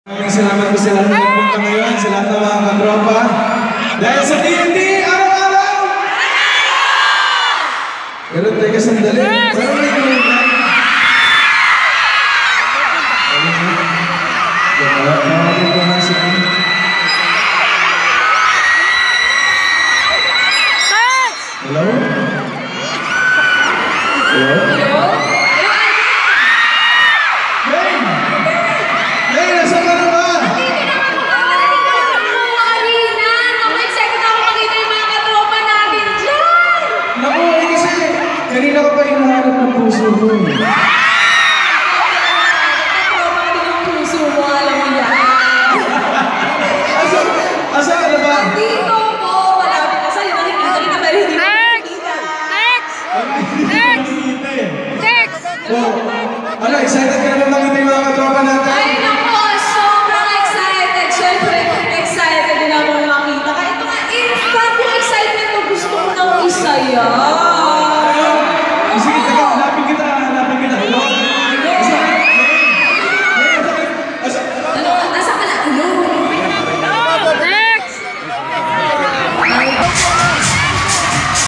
Salamat po sa lahat ng punta ngayon, sa lahat ng mga katropa. Dahil sa TNT, araw-araw! Pero teka sandali, parang may kumulay. Hello? Hello? Kanina ka pa hinahanap ng puso mo. Tropa din ang puso mo, alam mo yan. Asa ka na ba? Dito po, malapit ka sa'yo. Nakikita kita pero hindi mo nakikita. Next! Ano, excited ka na ba makita yung mga katropa natin? Ay naku, sobrang excited. Siyempre, excited din ako makita. Kahit mga in fact, yung excitement ko gusto ko nang isaya.